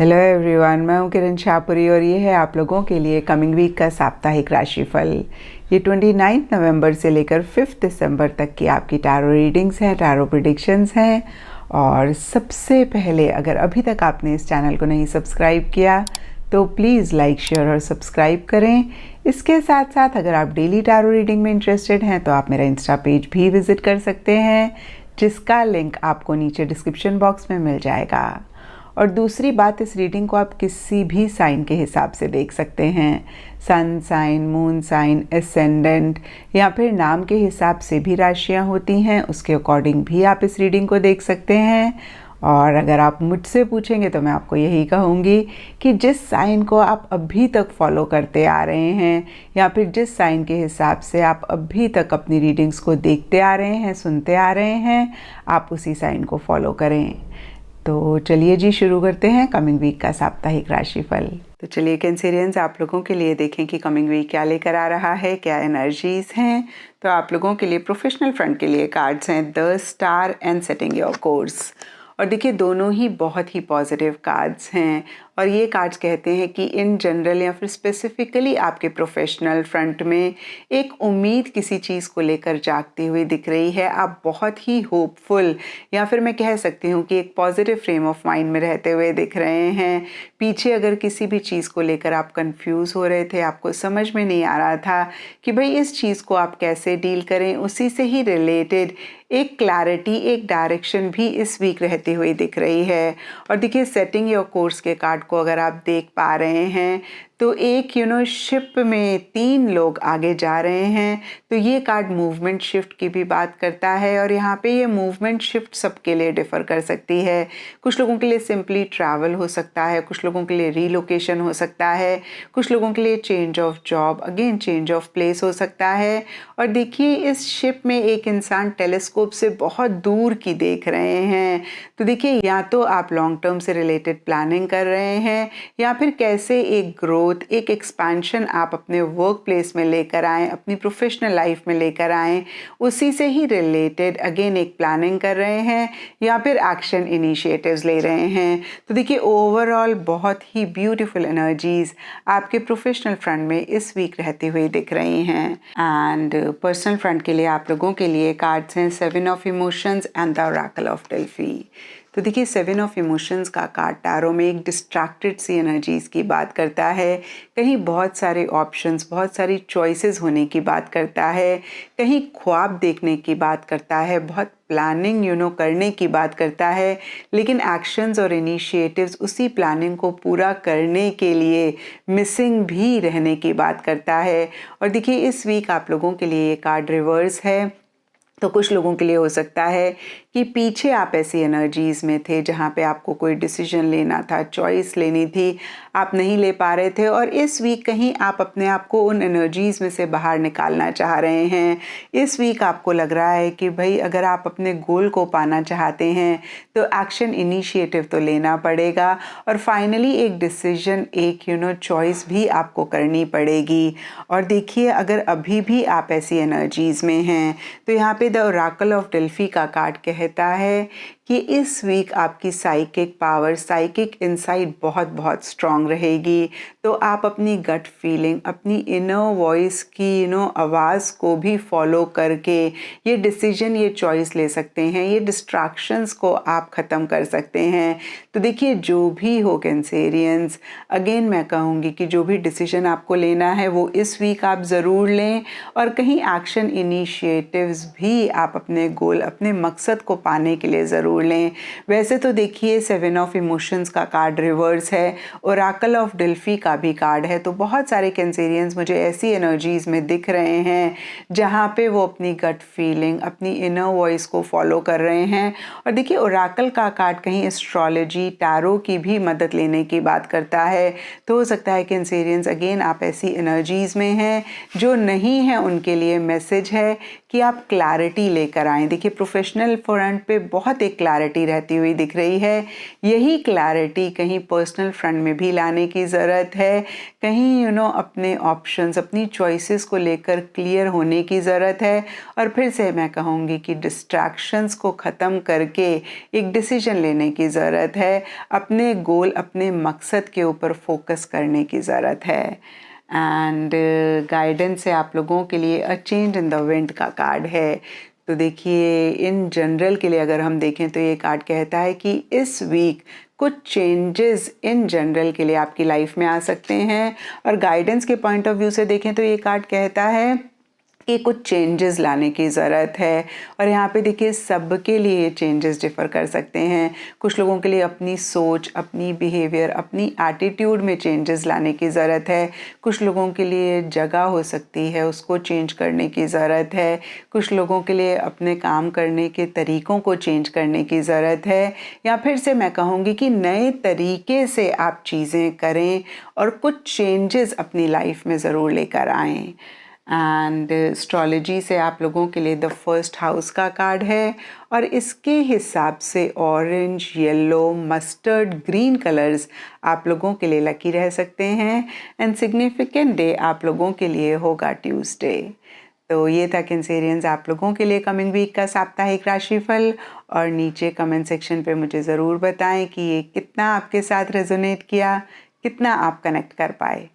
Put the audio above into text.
Hello everyone, मैं हूं किरण शाहपुरी और ये है आप लोगों के लिए कमिंग वीक का साप्ताहिक राशिफल। ये 29 नवंबर से लेकर 5 दिसंबर तक की आपकी टैरो रीडिंग्स हैं, टैरो प्रेडिक्शंस हैं। और सबसे पहले अगर अभी तक आपने इस चैनल को नहीं सब्सक्राइब किया तो प्लीज़ लाइक, शेयर और सब्सक्राइब करें। इसके साथ साथ अगर आप डेली टैरो रीडिंग में इंटरेस्टेड हैं तो आप मेरा इंस्टा पेज भी विज़िट कर सकते हैं, जिसका लिंक आपको नीचे डिस्क्रिप्शन बॉक्स में मिल जाएगा। और दूसरी बात, इस रीडिंग को आप किसी भी साइन के हिसाब से देख सकते हैं। Sun sign, moon sign, ascendant या फिर नाम के हिसाब से भी राशियां होती हैं, उसके अकॉर्डिंग भी आप इस रीडिंग को देख सकते हैं। और अगर आप मुझसे पूछेंगे तो मैं आपको यही कहूँगी कि जिस साइन को आप अभी तक फॉलो करते आ रहे हैं या फिर जिस साइन के हिसाब से आप अभी तक अपनी रीडिंग्स को देखते आ रहे हैं, सुनते आ रहे हैं, आप उसी साइन को फॉलो करें। तो चलिए जी, शुरू करते हैं कमिंग वीक का साप्ताहिक राशिफल। तो चलिए कैंसेरियंस, आप लोगों के लिए देखें कि कमिंग वीक क्या लेकर आ रहा है, क्या एनर्जीज हैं। तो आप लोगों के लिए प्रोफेशनल फ्रंट के लिए कार्ड्स हैं the star and setting your course. और देखिए, दोनों ही बहुत ही पॉजिटिव कार्ड्स हैं और ये कार्ड्स कहते हैं कि इन जनरल या फिर स्पेसिफिकली आपके प्रोफेशनल फ्रंट में एक उम्मीद किसी चीज़ को लेकर जागती हुई दिख रही है। आप बहुत ही होपफुल या फिर मैं कह सकती हूँ कि एक पॉजिटिव फ्रेम ऑफ माइंड में रहते हुए दिख रहे हैं। पीछे अगर किसी भी चीज़ को लेकर आप कंफ्यूज हो रहे थे, आपको समझ में नहीं आ रहा था कि भाई इस चीज़ को आप कैसे डील करें, उसी से ही रिलेटेड एक क्लैरिटी, एक डायरेक्शन भी इस वीक रहती हुई दिख रही है। और देखिए, सेटिंग योर कोर्स के कार्ड को अगर आप देख पा रहे हैं तो एक शिप में 3 लोग आगे जा रहे हैं। तो ये कार्ड मूवमेंट शिफ्ट की भी बात करता है और यहाँ पे ये मूवमेंट शिफ्ट सबके लिए डिफ़र कर सकती है। कुछ लोगों के लिए सिंपली ट्रैवल हो सकता है, कुछ लोगों के लिए रीलोकेशन हो सकता है, कुछ लोगों के लिए change of job, again change of place हो सकता है। और देखिए, इस शिप में एक इंसान टेलीस्कोप से बहुत दूर की देख रहे हैं। तो देखिए, या तो आप लॉन्ग टर्म से रिलेटेड प्लानिंग कर रहे हैं या फिर कैसे एक ग्रोथ, एक एक्सपेंशन आप अपने वर्क प्लेस में लेकर आएँ, अपनी प्रोफेशनल लाइफ में लेकर आएँ, उसी से ही रिलेटेड अगेन एक प्लानिंग कर रहे हैं या फिर एक्शन इनिशिएटिव्स ले रहे हैं। तो देखिए, ओवरऑल बहुत ही ब्यूटीफुल एनर्जीज आपके प्रोफेशनल फ्रंट में इस वीक रहती हुई दिख रही हैं। एंड पर्सनल फ्रंट के लिए आप लोगों के लिए कार्ड्स हैं 7 of emotions and the oracle of Delphi. तो देखिए, 7 ऑफ इमोशंस का कार्ड टैरो में एक डिस्ट्रैक्टेड सी एनर्जीज की बात करता है। कहीं बहुत सारे ऑप्शंस, बहुत सारी चॉइसेस होने की बात करता है, कहीं ख्वाब देखने की बात करता है, बहुत प्लानिंग करने की बात करता है, लेकिन एक्शंस और इनिशिएटिव्स उसी प्लानिंग को पूरा करने के लिए मिसिंग भी रहने की बात करता है। और देखिए, इस वीक आप लोगों के लिए ये कार्ड रिवर्स है। तो कुछ लोगों के लिए हो सकता है कि पीछे आप ऐसी एनर्जीज़ में थे जहाँ पे आपको कोई डिसीजन लेना था, चॉइस लेनी थी, आप नहीं ले पा रहे थे और इस वीक कहीं आप अपने आप को उन एनर्जीज़ में से बाहर निकालना चाह रहे हैं। इस वीक आपको लग रहा है कि भाई अगर आप अपने गोल को पाना चाहते हैं तो एक्शन इनिशिएटिव तो लेना पड़ेगा और फाइनली एक डिसीजन, एक चॉइस भी आपको करनी पड़ेगी। और देखिए, अगर अभी भी आप ऐसी एनर्जीज़ में हैं तो यहाँ पे द ऑरेकल ऑफ डेल्फी का कार्ड कहता है कि इस वीक आपकी साइकिक पावर, साइकिक इनसाइट बहुत बहुत स्ट्रांग रहेगी। तो आप अपनी गट फीलिंग, अपनी इनर वॉइस की आवाज़ को भी फॉलो करके ये डिसीजन, ये चॉइस ले सकते हैं, ये डिस्ट्रैक्शंस को आप ख़त्म कर सकते हैं। तो देखिए, जो भी हो कैंसेरियंस, अगेन मैं कहूँगी कि जो भी डिसीजन आपको लेना है वो इस वीक आप ज़रूर लें और कहीं एक्शन इनिशिएटिव्स भी आप अपने गोल, अपने मकसद को पाने के लिए ज़रूर लें। वैसे तो देखिए, 7 ऑफ इमोशंस का कार्ड रिवर्स है, ऑरेकल ऑफ डेल्फी का भी कार्ड है। तो बहुत सारे कैंसेरियंस मुझे ऐसी एनर्जीज में दिख रहे हैं जहाँ पे वो अपनी गट फीलिंग, अपनी इनर वॉइस को फॉलो कर रहे हैं। और देखिए, ऑरेकल का कार्ड कहीं एस्ट्रोलॉजी, टैरो की भी मदद लेने की बात करता है। तो हो सकता है कैंसेरियंस अगेन आप ऐसी एनर्जीज में हैं, जो नहीं है उनके लिए मैसेज है कि आप क्लैरिटी लेकर आएँ। देखिए, प्रोफेशनल फ्रंट पे बहुत एक क्लैरिटी रहती हुई दिख रही है। यही क्लैरिटी कहीं पर्सनल फ्रंट में भी लाने की ज़रूरत है, कहीं अपने ऑप्शंस, अपनी चॉइसेस को लेकर क्लियर होने की ज़रूरत है। और फिर से मैं कहूँगी कि डिस्ट्रैक्शंस को ख़त्म करके एक डिसीजन लेने की ज़रूरत है, अपने गोल, अपने मकसद के ऊपर फोकस करने की ज़रूरत है। एंड गाइडेंस है आप लोगों के लिए a change in the wind का कार्ड है। तो देखिए इन जनरल के लिए अगर हम देखें तो ये कार्ड कहता है कि इस वीक कुछ चेंजेस इन जनरल के लिए आपकी लाइफ में आ सकते हैं। और गाइडेंस के पॉइंट ऑफ व्यू से देखें तो ये कार्ड कहता है कि कुछ चेंजेस लाने की ज़रूरत है। और यहाँ पे देखिए सबके लिए चेंजेस डिफ़र कर सकते हैं। कुछ लोगों के लिए अपनी सोच, अपनी बिहेवियर, अपनी एटीट्यूड में चेंजेस लाने की ज़रूरत है। कुछ लोगों के लिए जगह हो सकती है, उसको चेंज करने की ज़रूरत है। कुछ लोगों के लिए अपने काम करने के तरीक़ों को चेंज करने की ज़रूरत है। या फिर से मैं कहूँगी कि नए तरीके से आप चीज़ें करें और कुछ चेंजेस अपनी लाइफ में ज़रूर लेकर आएँ। एंड एस्ट्रोलॉजी से आप लोगों के लिए द फर्स्ट हाउस का कार्ड है और इसके हिसाब से orange, yellow, mustard, green colours आप लोगों के लिए लकी रह सकते हैं। एंड सिग्निफिकेंट डे आप लोगों के लिए होगा ट्यूसडे। तो ये था कैंसेरियंस आप लोगों के लिए कमिंग वीक का साप्ताहिक राशिफल। और नीचे कमेंट सेक्शन पे मुझे ज़रूर बताएं कि ये कितना आपके साथ रेजोनेट किया, कितना आप कनेक्ट कर पाए।